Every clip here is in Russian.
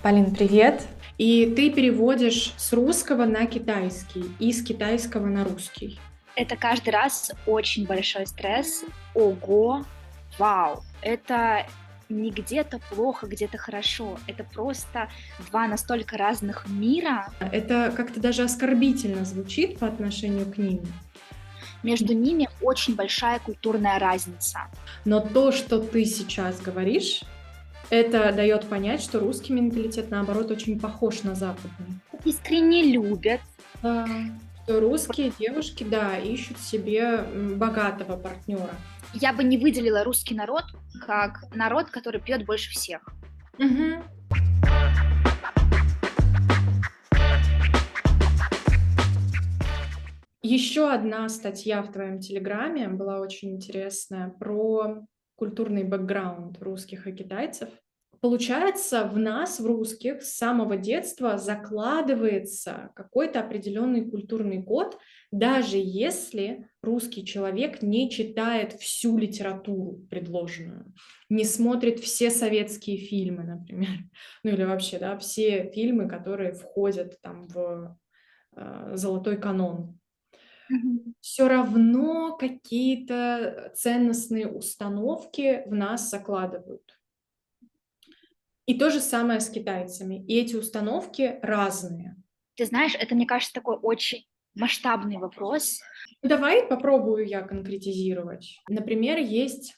Полин, привет! И ты переводишь с русского на китайский и с китайского на русский. Это каждый раз очень большой стресс. Ого, вау! Это не где-то плохо, где-то хорошо. Это просто два настолько разных мира. Это как-то даже оскорбительно звучит по отношению к ним. Между ними очень большая культурная разница. Но то, что ты сейчас говоришь, это дает понять, что русский менталитет, наоборот, очень похож на западный. Искренне любят. Да. Что русские девушки, да, ищут себе богатого партнера. Я бы не выделила русский народ как народ, который пьет больше всех. Мгм. Еще одна статья в твоем телеграме была очень интересная про культурный бэкграунд русских и китайцев. Получается, в нас, в русских, с самого детства закладывается какой-то определенный культурный код, даже если русский человек не читает всю литературу предложенную, не смотрит все советские фильмы, например, ну или вообще, да, все фильмы, которые входят там в золотой канон. Мгм. Все равно какие-то ценностные установки в нас закладывают. И то же самое с китайцами. И эти установки разные. Ты знаешь, это, мне кажется, такой очень масштабный вопрос. Ну, давай попробую я конкретизировать. Например, есть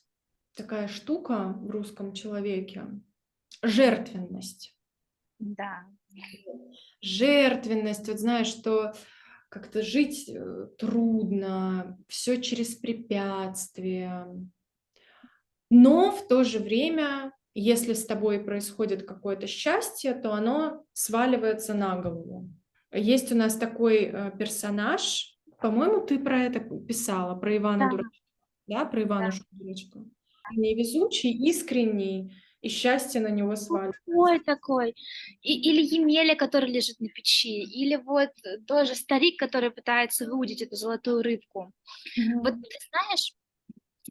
такая штука в русском человеке — жертвенность. Да. Жертвенность, вот знаешь, что как-то жить трудно, все через препятствия. Но в то же время, если с тобой происходит какое-то счастье, то оно сваливается на голову. Есть у нас такой персонаж, по-моему, ты про это писала, про Ивана Да, Дурачка, да, про да. Иванушку Дурачка. Невезучий, искренний, и счастье на него сваливается. Ой, такой. Или Емеля, который лежит на печи, или вот тоже старик, который пытается выудить эту золотую рыбку. Вот Мгм. ты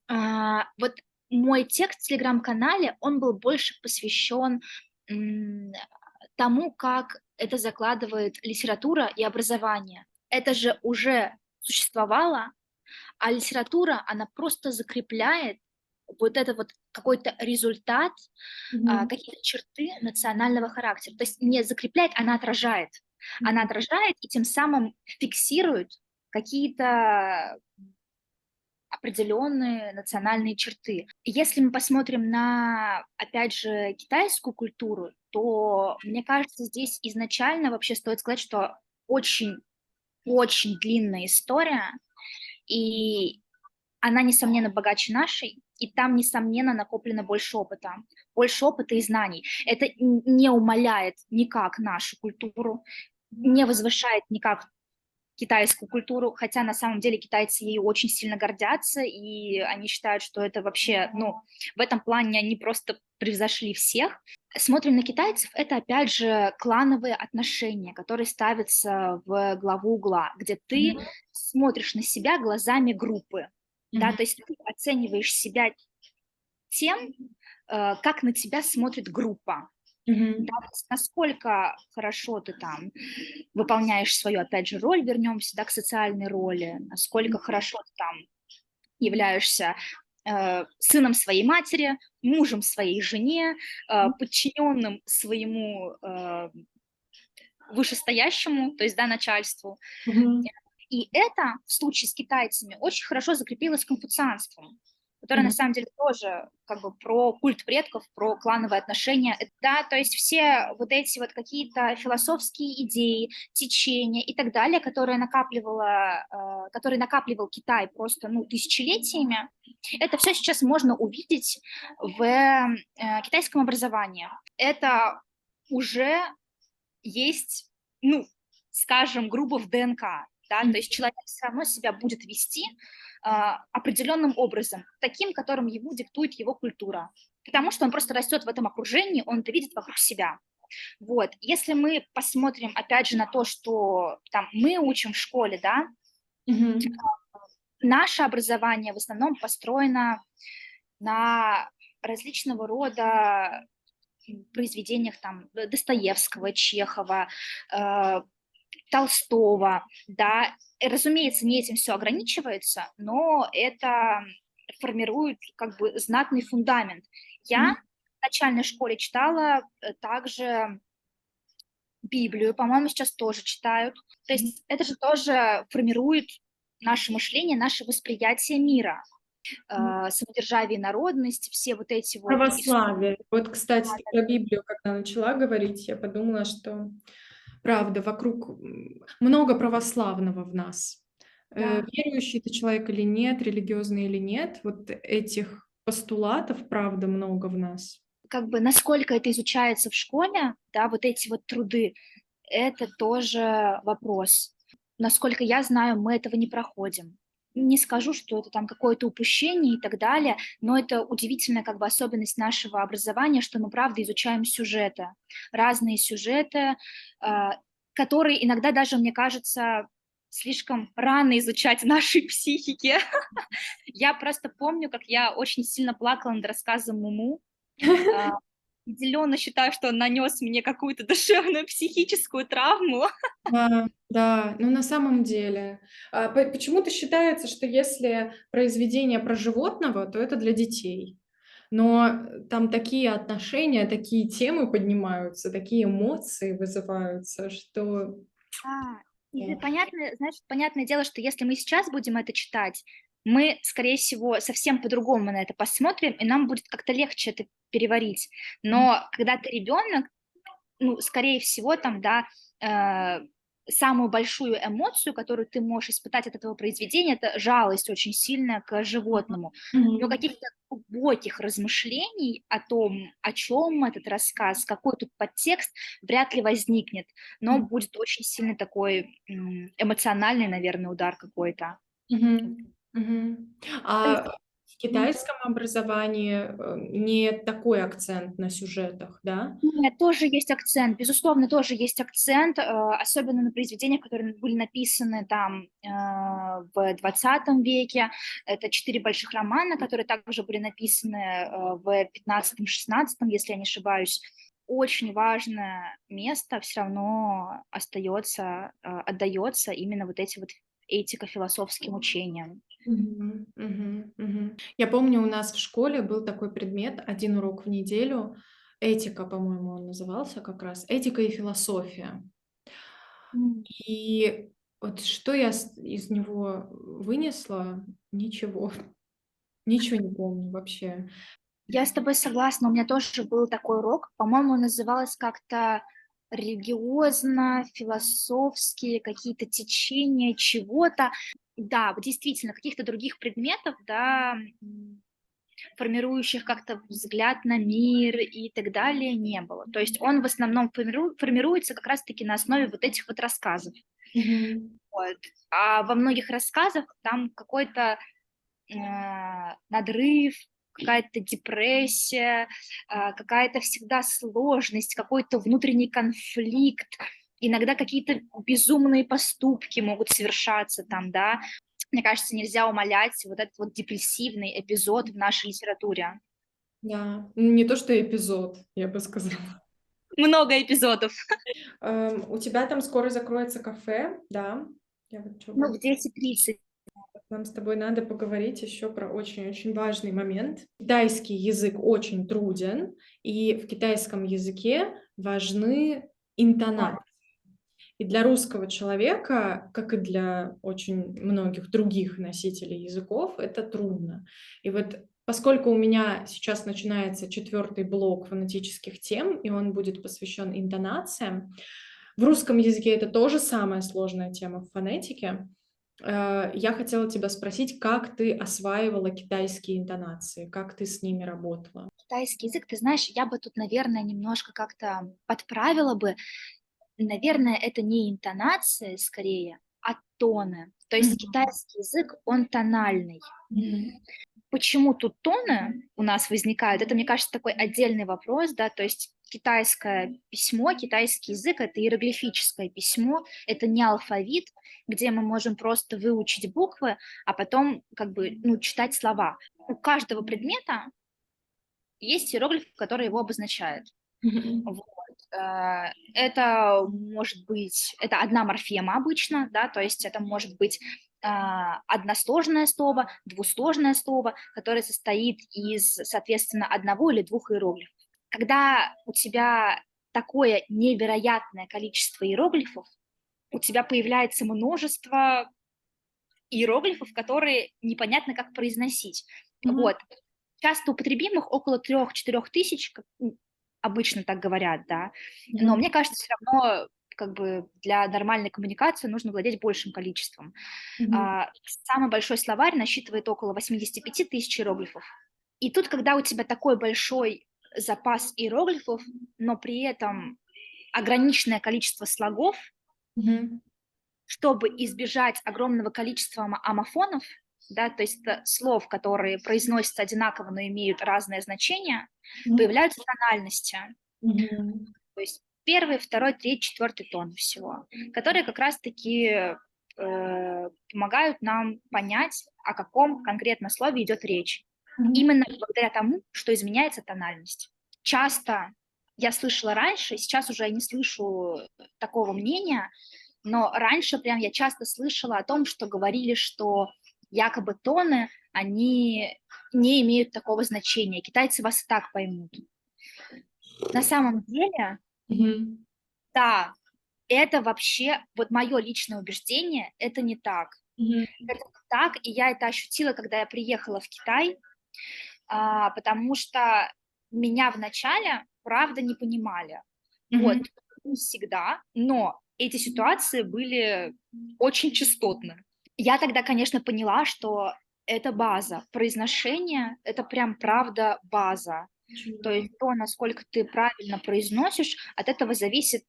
знаешь, вот мой текст в телеграм-канале, он был больше посвящен м, тому, как это закладывает литература и образование. Это же уже существовало, а литература, она просто закрепляет вот это вот какой-то результат, Мгм. какие-то черты национального характера. То есть не закрепляет, она отражает. Она Мгм. отражает и тем самым фиксирует какие-то определенные национальные черты. И если мы посмотрим на, опять же, китайскую культуру, то, мне кажется, здесь изначально вообще стоит сказать, что очень длинная история, и она, несомненно, богаче нашей, и там, несомненно, накоплено больше опыта и знаний. Это не умаляет никак нашу культуру, не возвышает никак китайскую культуру, хотя на самом деле китайцы ею очень сильно гордятся, и они считают, что это вообще, ну, в этом плане они просто превзошли всех. Смотрим на китайцев, это опять же клановые отношения, которые ставятся в главу угла, где ты Мгм. смотришь на себя глазами группы, да, Мгм. то есть ты оцениваешь себя тем, как на тебя смотрит группа, да, Мгм. то есть насколько хорошо ты там выполняешь свою, опять же, роль, вернемся, да, к социальной роли, насколько хорошо ты там являешься сыном своей матери, мужем своей жене, подчиненным своему вышестоящему, то есть, да, начальству. Мгм. И это в случае с китайцами очень хорошо закрепилось конфуцианством, которое на Мгм. самом деле тоже как бы про культ предков, про клановые отношения. Да, то есть все вот эти вот какие-то философские идеи, течения и так далее, которые накапливал Китай просто ну, тысячелетиями, это все сейчас можно увидеть в китайском образовании. Это уже есть, ну, скажем, грубо в ДНК, да, то есть человек все равно себя будет вести определенным образом, таким, которым ему диктует его культура, потому что он просто растет в этом окружении, он это видит вокруг себя. Вот. Если мы посмотрим, опять же, на то, что там мы учим в школе, да, Мгм. наше образование в основном построено на различного рода произведениях там Достоевского, Чехова, э, Толстого, да. Разумеется, не этим все ограничивается, но это формирует как бы знатный фундамент. Я Мгм. в начальной школе читала также Библию, по-моему, сейчас тоже читают. То есть это же тоже формирует наше мышление, наше восприятие мира, самодержавие, народность, все вот эти вот Православие. Вот, кстати, ты про Библию, когда начала говорить, я подумала, что правда, вокруг много православного в нас. да. Верующий ты человек или нет, религиозный или нет, вот этих постулатов, правда, много в нас. Как бы насколько это изучается в школе, да, вот эти вот труды, это тоже вопрос. Насколько я знаю, мы этого не проходим. Не скажу, что это там какое-то упущение и так далее, но это удивительная как бы особенность нашего образования, что мы правда изучаем сюжеты, разные сюжеты, которые иногда даже, мне кажется, слишком рано изучать в нашей психике. Я просто помню, как я очень сильно плакала над рассказом Муму. А, Определенно считаю, что он нанес мне какую-то душевную психическую травму. Да, да, но на самом деле, почему-то считается, что если произведение про животного, то это для детей. Но там такие отношения, такие темы поднимаются, такие эмоции вызываются, что А, и да. понятно, знаешь, понятное дело, что если мы сейчас будем это читать, мы, скорее всего, совсем по-другому на это посмотрим, и нам будет как-то легче это переварить. Но когда ты ребенок, ну, скорее всего, там, да, э, самую большую эмоцию, которую ты можешь испытать от этого произведения, это жалость очень сильная к животному. Но Мгм. каких-то глубоких размышлений о том, о чем этот рассказ, какой тут подтекст, вряд ли возникнет. Но Мгм. будет очень сильный такой эмоциональный, наверное, удар какой-то. Мгм. Мгм. То есть, В китайском образовании, не такой акцент на сюжетах, да? нет, тоже есть акцент, безусловно, тоже есть акцент, особенно на произведениях, которые были написаны там в 20 веке. Это четыре больших романа, которые также были написаны в 15-16, если я не ошибаюсь. Очень важное место все равно остается, отдается именно вот эти вот этико-философским учениям. Мгм. Мгм. Мгм. Я помню, у нас в школе был такой предмет, один урок в неделю. Этика, по-моему, он назывался как раз. Этика и философия. М. И вот что я из него вынесла? Ничего. Ничего не помню вообще. Я с тобой согласна, у меня тоже был такой урок, по-моему, называлось как-то религиозно-философские какие-то течения чего-то. Да, вот действительно, каких-то других предметов, да, формирующих как-то взгляд на мир и так далее, не было. То есть он в основном формируется как раз-таки на основе вот этих вот рассказов. Мгм. Вот. А во многих рассказах там какой-то надрыв, какая-то депрессия, какая-то всегда сложность, какой-то внутренний конфликт, иногда какие-то безумные поступки могут совершаться там, да. Мне кажется, нельзя умалять вот этот вот депрессивный эпизод в нашей литературе. Да. Не то что эпизод, я бы сказала. Много эпизодов. У тебя там скоро закроется кафе, да? Я вот чё Ну, говорю. в 10:30. Нам с тобой надо поговорить еще про очень-очень важный момент. Китайский язык очень труден, и в китайском языке важны интонации. И для русского человека, как и для очень многих других носителей языков, это трудно. И вот поскольку у меня сейчас начинается четвертый блок фонетических тем, и он будет посвящен интонациям, в русском языке это тоже самая сложная тема в фонетике. Я хотела тебя спросить, как ты осваивала китайские интонации, как ты с ними работала? Китайский язык, ты знаешь, я бы тут, наверное, немножко как-то подправила бы. Наверное, это не интонация скорее, а тоны. То есть Мгм. китайский язык, он тональный. Мгм. Почему тут тоны у нас возникают? Это, мне кажется, такой отдельный вопрос, да, то есть китайское письмо, китайский язык — это иероглифическое письмо, это не алфавит, где мы можем просто выучить буквы, а потом как бы, ну, читать слова. У каждого предмета есть иероглиф, который его обозначает. Мгм. Вот. Это может быть, это одна морфема обычно, да, то есть это может быть односложное слово, двусложное слово, которое состоит из, соответственно, одного или двух иероглифов. Когда у тебя такое невероятное количество иероглифов, у тебя появляется множество иероглифов, которые непонятно как произносить. Мгм. Вот. Часто употребимых около 3-4 тысяч, обычно так говорят, да. Но Мгм. мне кажется, все равно как бы для нормальной коммуникации нужно владеть большим количеством. Мгм. Самый большой словарь насчитывает около 85 тысяч иероглифов. И тут, когда у тебя такой большой запас иероглифов, но при этом ограниченное количество слогов, Мгм. чтобы избежать огромного количества амофонов, да, то есть слов, которые произносятся одинаково, но имеют разное значение, Мгм. появляются тональности. Мгм. То есть первый, второй, третий, четвертый тон всего, которые как раз-таки помогают нам понять, о каком конкретно слове идет речь. Мгм. Именно благодаря тому, что изменяется тональность. Часто я слышала раньше, сейчас уже я не слышу такого мнения, но раньше прям я часто слышала о том, что говорили, что якобы тоны, они не имеют такого значения. Китайцы вас и так поймут. На самом деле, Мгм. да, это вообще, вот мое личное убеждение, это не так. Мгм. Это не так, и я это ощутила, когда я приехала в Китай, потому что меня вначале, правда, не понимали. Вот, Мгм. не всегда, но эти ситуации были очень частотны. Я тогда, конечно, поняла, что это база. Произношение — это прям правда база. Очень То важно. есть то, насколько ты правильно произносишь, от этого зависит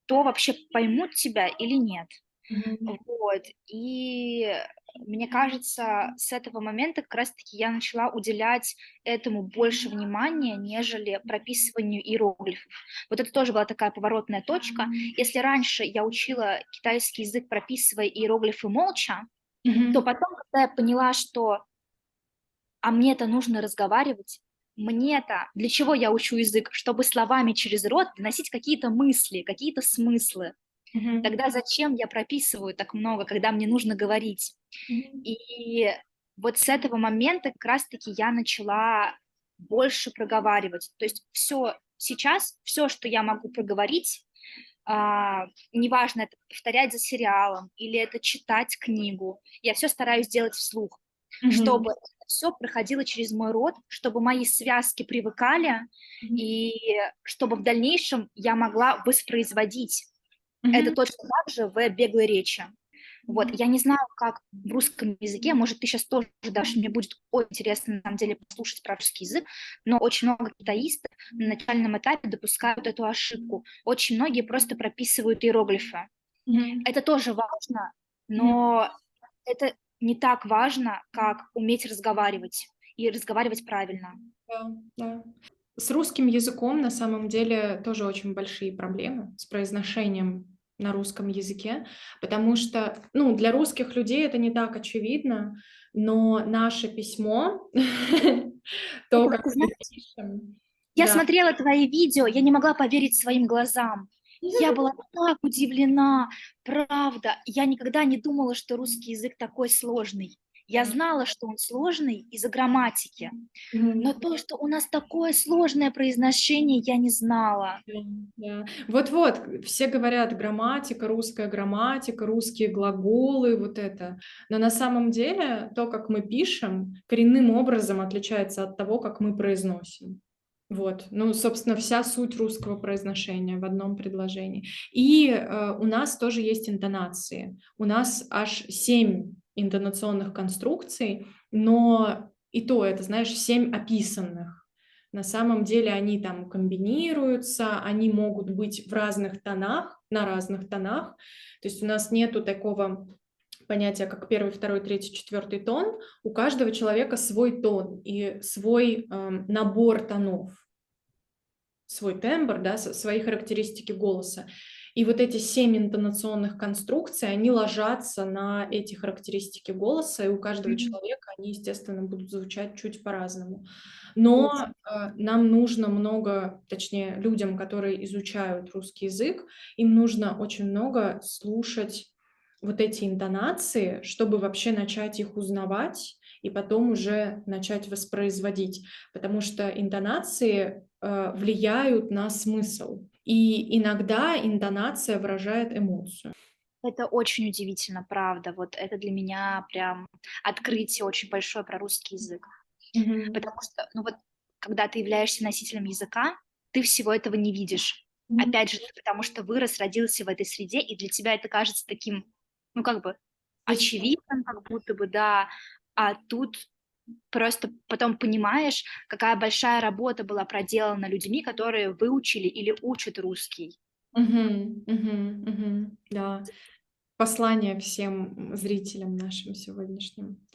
то, вообще поймут тебя или нет. Мгм. Вот. И мне кажется, с этого момента как раз-таки я начала уделять этому больше внимания, нежели прописыванию иероглифов. Вот это тоже была такая поворотная точка. Если раньше я учила китайский язык, прописывая иероглифы молча, то Мгм. потом, когда я поняла, что мне-то нужно разговаривать, мне-то для чего я учу язык? Чтобы словами через рот доносить какие-то мысли, какие-то смыслы. Мгм. Тогда зачем я прописываю так много, когда мне нужно говорить? Мгм. И вот с этого момента как раз-таки я начала больше проговаривать. То есть все сейчас, все, что я могу проговорить, неважно, это повторять за сериалом или это читать книгу, я все стараюсь делать вслух, Мгм. чтобы все проходило через мой рот, чтобы мои связки привыкали, Мгм. и чтобы в дальнейшем я могла воспроизводить это Мгм. точно так же в беглой речи. Вот, Мгм. я не знаю, как в русском языке, может, ты сейчас тоже дашь, мне будет очень интересно, на самом деле, послушать про русский язык, но очень много китаистов на начальном этапе допускают эту ошибку. Очень многие просто прописывают иероглифы. Мгм. Это тоже важно, Мгм. но это не так важно, как уметь разговаривать и разговаривать правильно. Да, да. С русским языком на самом деле тоже очень большие проблемы с произношением на русском языке, потому что, ну, для русских людей это не так очевидно, но наше письмо, то, как Ты мы знаешь, пишем, я да. смотрела твои видео, я не могла поверить своим глазам. Я была так удивлена, правда. Я никогда не думала, что русский язык такой сложный. Я Да. знала, что он сложный из-за грамматики, но Мгм. то, что у нас такое сложное произношение, я не знала. Да, да. Вот-вот, все говорят: грамматика, русские глаголы, вот это. Но на самом деле то, как мы пишем, коренным образом отличается от того, как мы произносим. Вот, ну, собственно, вся суть русского произношения в одном предложении. И, у нас тоже есть интонации. У нас аж 7 интонационных конструкций, но и то это, знаешь, 7 описанных. На самом деле они там комбинируются, они могут быть в разных тонах, на разных тонах. То есть у нас нету такого понятия, как первый, второй, третий, четвертый тон. У каждого человека свой тон и свой набор тонов, свой тембр, да, свои характеристики голоса. И вот эти 7 интонационных конструкций, они ложатся на эти характеристики голоса, и у каждого Мгм. человека они, естественно, будут звучать чуть по-разному. Точно. Но нам нужно много, точнее, людям, которые изучают русский язык, им нужно очень много слушать вот эти интонации, чтобы вообще начать их узнавать и потом уже начать воспроизводить. Потому что интонации влияют на смысл. И иногда интонация выражает эмоцию. Это очень удивительно, правда. Вот это для меня прям открытие очень большое про русский язык. Мгм. Потому что, ну вот, когда ты являешься носителем языка, ты всего этого не видишь. Мгм. Опять же, ты потому что вырос, родился в этой среде, и для тебя это кажется таким, ну, как бы Естественно. очевидным, как будто бы, да. А тут просто потом понимаешь, какая большая работа была проделана людьми, которые выучили или учат русский. Мгм. Мгм. Мгм. Да. Послание всем зрителям нашим сегодняшним.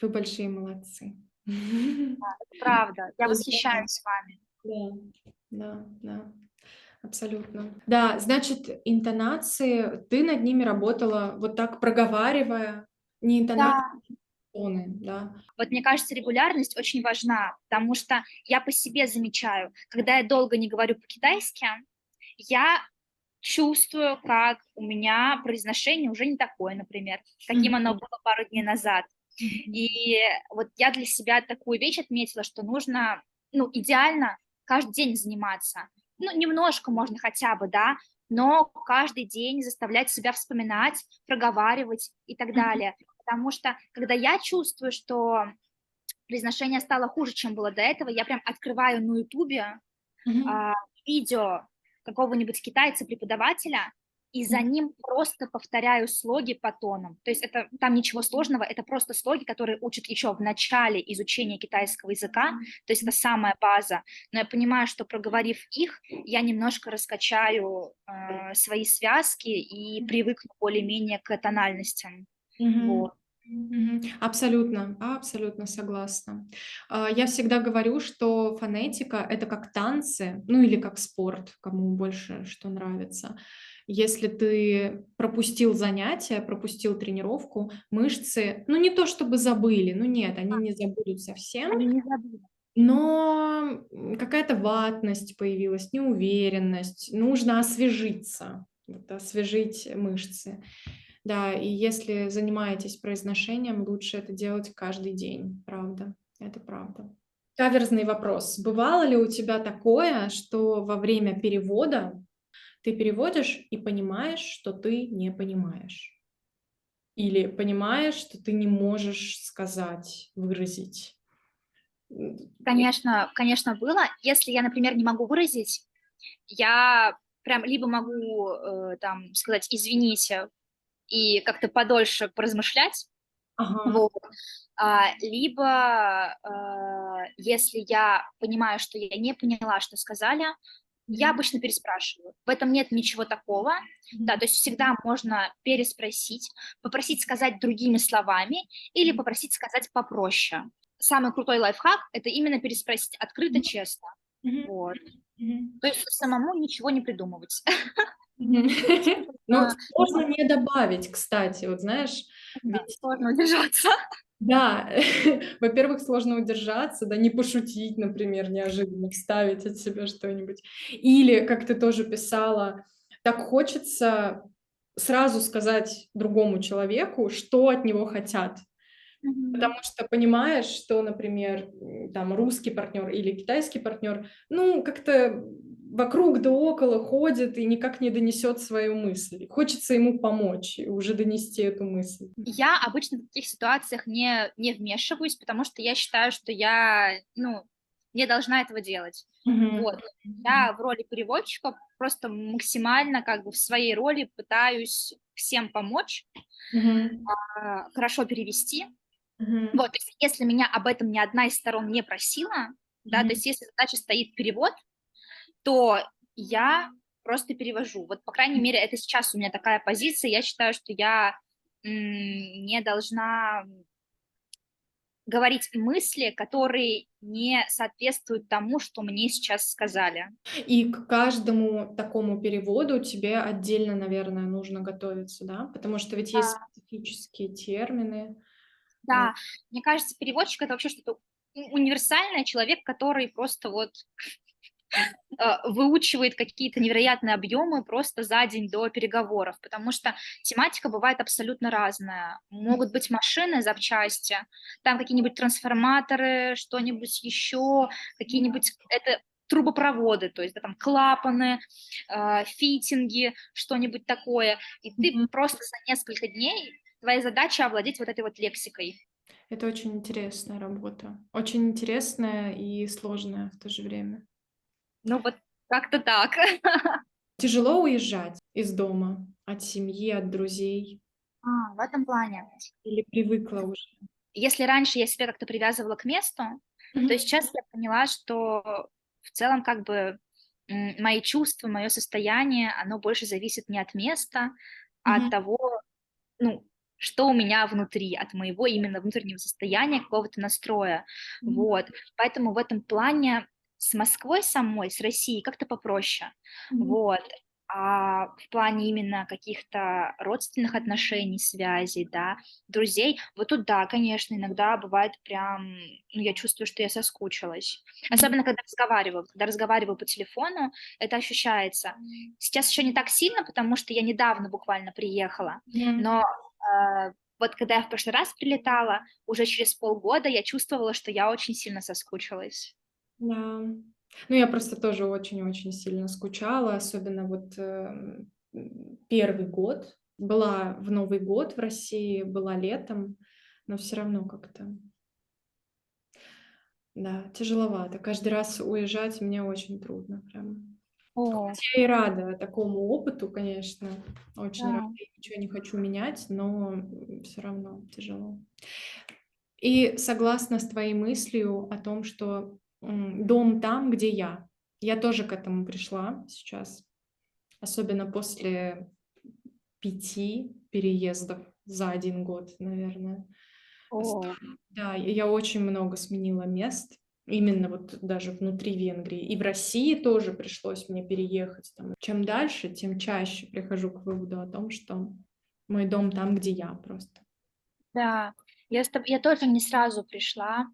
Вы большие молодцы. Это правда. Я Поздравляю. восхищаюсь вами. Да, да, да, абсолютно. Да, значит, интонации, ты над ними работала вот так проговаривая, не интонации, Да. а тоны, да? Вот мне кажется, регулярность очень важна, потому что я по себе замечаю, когда я долго не говорю по-китайски, я чувствую, как у меня произношение уже не такое, например, каким оно Мгм. было пару дней назад. Мгм. И вот я для себя такую вещь отметила, что нужно, ну, идеально каждый день заниматься. Ну, немножко можно хотя бы, да, но каждый день заставлять себя вспоминать, проговаривать и так Мгм. далее. Потому что, когда я чувствую, что произношение стало хуже, чем было до этого, я прям открываю на Ютубе Мгм. а, видео какого-нибудь китайца-преподавателя, и за ним просто повторяю слоги по тонам. То есть это, там ничего сложного, это просто слоги, которые учат еще в начале изучения китайского языка, то есть это самая база. Но я понимаю, что проговорив их, я немножко раскачаю свои связки и привыкну более-менее к тональностям. Мгм. Вот. Мгм. Абсолютно, абсолютно согласна. Я всегда говорю, что фонетика — это как танцы, ну или как спорт, кому больше что нравится. Если ты пропустил занятие, пропустил тренировку, мышцы, ну не то чтобы забыли, ну нет, они не забудут совсем, Они не забыли. но какая-то ватность появилась, неуверенность, нужно освежиться, вот освежить мышцы. Да, и если занимаетесь произношением, лучше это делать каждый день, правда, это правда. Каверзный вопрос. Бывало ли у тебя такое, что во время перевода ты переводишь и понимаешь, что ты не понимаешь? Или понимаешь, что ты не можешь сказать, выразить? М, и Конечно, конечно, было. Если я, например, не могу выразить, я прям либо могу, там сказать: "Извините", и как-то подольше поразмышлять, Ага. вот, либо, если я понимаю, что я не поняла, что сказали, я Мгм. обычно переспрашиваю. В этом нет ничего такого. Да, Мгм. то есть всегда можно переспросить, попросить сказать другими словами или попросить сказать попроще. Самый крутой лайфхак — это именно переспросить открыто, Мгм. честно. Мгм. Вот. Мгм. То есть самому ничего не придумывать. Мгм. Ну, Нужно, сложно не добавить, кстати. Вот знаешь, ведь сложно удержаться. да, во-первых, сложно удержаться, да, не пошутить, например, неожиданно, вставить от себя что-нибудь. Или, как ты тоже писала, так хочется сразу сказать другому человеку, что от него хотят. Потому Мгм. что понимаешь, что, например, там русский партнер или китайский партнер, ну, как-то вокруг да около ходит и никак не донесет свою мысль. Хочется ему помочь и уже донести эту мысль. Я обычно в таких ситуациях не вмешиваюсь, потому что я считаю, что я, ну, не должна этого делать. Мгм. Вот. Я в роли переводчика просто максимально как бы в своей роли пытаюсь всем помочь, Мгм. хорошо перевести. Мгм. Вот, то есть если меня об этом ни одна из сторон не просила, да, то Мгм. есть если задача стоит перевод, то я просто перевожу. Вот, по крайней мере, это сейчас у меня такая позиция. Я считаю, что я не должна говорить мысли, которые не соответствуют тому, что мне сейчас сказали. И к каждому такому переводу тебе отдельно, наверное, нужно готовиться, да? Потому что ведь есть Да. специфические термины. А, Да, мне кажется, переводчик — это вообще что-то универсальное, человек, который просто вот выучивает какие-то невероятные объемы просто за день до переговоров, потому что тематика бывает абсолютно разная. Могут быть машины, запчасти, там какие-нибудь трансформаторы, что-нибудь еще, какие-нибудь это трубопроводы, то есть да, там клапаны, фитинги, что-нибудь такое. И ты Мгм. просто за несколько дней, твоя задача овладеть вот этой вот лексикой. Это очень интересная работа. Очень интересная и сложная в то же время. Ну вот как-то так. Тяжело уезжать из дома, от семьи, от друзей? В этом плане. Или привыкла уже? Если раньше я себя как-то привязывала к месту, то Мгм. сейчас я поняла, что в целом как бы мои чувства, мое состояние, оно больше зависит не от места, а от Мгм. того, ну, что у меня внутри, от моего именно внутреннего состояния, какого-то настроя. Мгм. Вот. Поэтому в этом плане с Москвой самой, с Россией как-то попроще. Мгм. Вот. А в плане именно каких-то родственных отношений, связей, да, друзей, вот тут да, конечно, иногда бывает прям, ну, я чувствую, что я соскучилась. Мгм. Особенно, когда разговариваю по телефону, это ощущается. Сейчас еще не так сильно, потому что я недавно буквально приехала, Мгм. но вот когда я в прошлый раз прилетала, уже через полгода я чувствовала, что я очень сильно соскучилась. Да. Ну, я просто тоже очень-очень сильно скучала, особенно вот, 1 год. Была в Новый год в России, была летом, но все равно как-то, да, тяжеловато. Каждый раз уезжать мне очень трудно прям. О, Хоть я и рада такому опыту, конечно, очень рада, да. и ничего не хочу менять, но, все равно тяжело. И согласна с твоей мыслью о том, что, дом там, где я. Я тоже к этому пришла сейчас, особенно после 5 переездов за 1 год, наверное. О, Да, и я очень много сменила мест, именно вот даже внутри Венгрии. И в России тоже пришлось мне переехать там. Чем дальше, тем чаще прихожу к выводу о том, что мой дом там, где я просто. да. Я тоже не сразу пришла.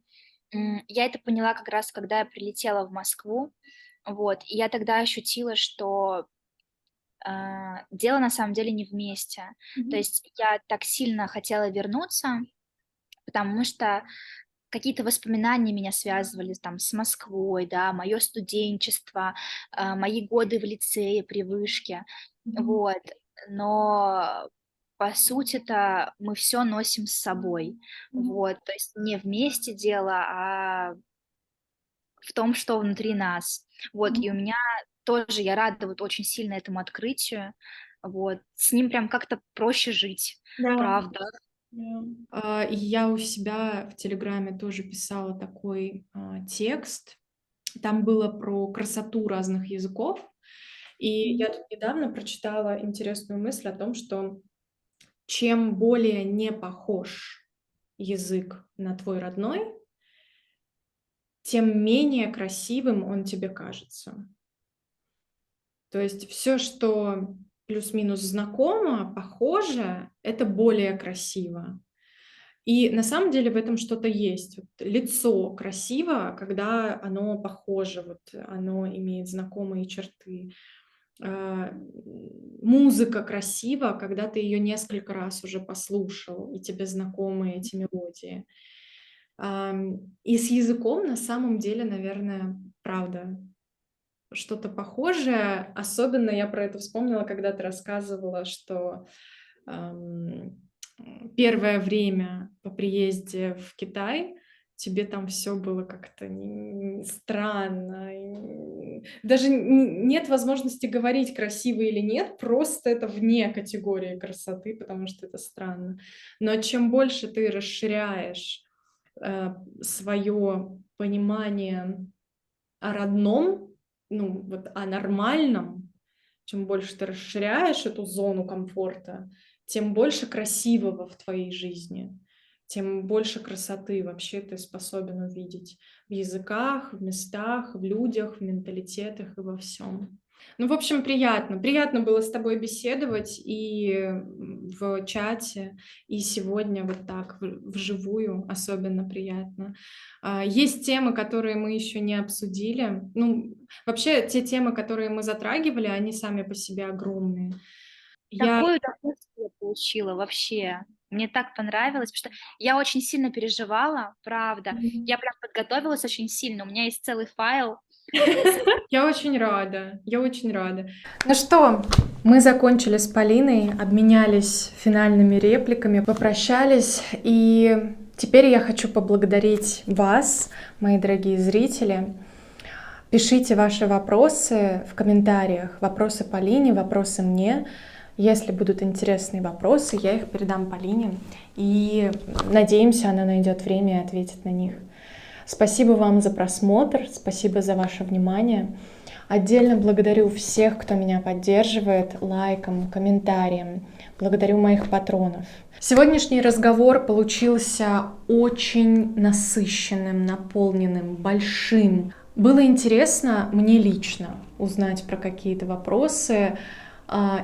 Я это поняла как раз, когда я прилетела в Москву. Вот. И я тогда ощутила, что дело на самом деле не вместе. То Мгм. есть я так сильно хотела вернуться, потому что какие-то воспоминания меня связывали там с Москвой, да, мое студенчество, мои годы в лицее при вышке, Мгм. вот. Но по сути-то мы все носим с собой, Мгм. вот. То есть не вместе дело, а в том, что внутри нас. Вот, Мгм. и у меня тоже, я рада вот очень сильно этому открытию, вот. С ним прям как-то проще жить, Да. правда. Да. И я у себя в "Телеграме" тоже писала такой, текст. Там было про красоту разных языков. И Мгм. я тут недавно прочитала интересную мысль о том, что чем более не похож язык на твой родной, тем менее красивым он тебе кажется. То есть все, что плюс-минус знакомо, похоже — это более красиво. И на самом деле в этом что-то есть. Вот лицо красиво, когда оно похоже, вот оно имеет знакомые черты. Музыка красива, когда ты ее несколько раз уже послушал, и тебе знакомы эти мелодии. И с языком на самом деле, наверное, правда, что-то похожее. Особенно я про это вспомнила, когда ты рассказывала, что ам, первое время по приезде в Китай тебе там все было как-то странно. Даже нет возможности говорить, красиво или нет, просто это вне категории красоты, потому что это странно. Но чем больше ты расширяешь свое понимание о родном, ну, вот о нормальном, чем больше ты расширяешь эту зону комфорта, тем больше красивого в твоей жизни, тем больше красоты вообще ты способен увидеть в языках, в местах, в людях, в менталитетах и во всем. Ну, в общем, приятно. Приятно было с тобой беседовать и в чате, и сегодня вот так вживую особенно приятно. Есть темы, которые мы еще не обсудили. Ну, вообще, те темы, которые мы затрагивали, они сами по себе огромные. Я Такое удовольствие получила вообще. Мне так понравилось, потому что я очень сильно переживала, правда. Я прям подготовилась очень сильно. У меня есть целый файл. Я очень рада, я очень рада. Ну что, мы закончили с Полиной, обменялись финальными репликами, попрощались, и теперь я хочу поблагодарить вас, мои дорогие зрители. Пишите ваши вопросы в комментариях, вопросы Полине, вопросы мне. Если будут интересные вопросы, я их передам Полине, и надеемся, она найдет время и ответит на них. Спасибо вам за просмотр, спасибо за ваше внимание. Отдельно благодарю всех, кто меня поддерживает лайком, комментарием. Благодарю моих патронов. Сегодняшний разговор получился очень насыщенным, наполненным, большим. Было интересно мне лично узнать про какие-то вопросы.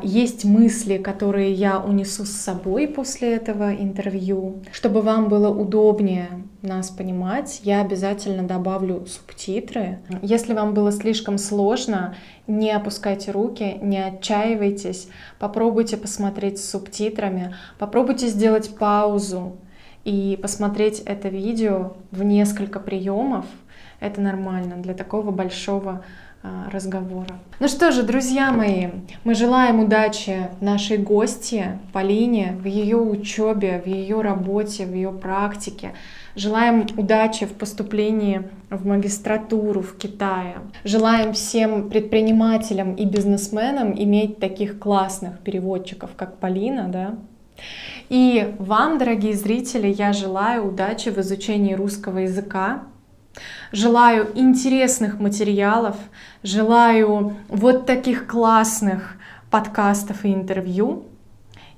Есть мысли, которые я унесу с собой после этого интервью. Чтобы вам было удобнее нас понимать, я обязательно добавлю субтитры. Если вам было слишком сложно, не опускайте руки, не отчаивайтесь, попробуйте посмотреть с субтитрами, попробуйте сделать паузу и посмотреть это видео в несколько приемов. Это нормально для такого большого разговора. Ну что же, друзья мои, мы желаем удачи нашей гостье Полине в ее учебе, в ее работе, в ее практике. Желаем удачи в поступлении в магистратуру в Китае. Желаем всем предпринимателям и бизнесменам иметь таких классных переводчиков, как Полина, да? И вам, дорогие зрители, я желаю удачи в изучении русского языка. Желаю интересных материалов, желаю вот таких классных подкастов и интервью.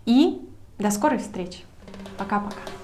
И до скорой встречи. Пока-пока.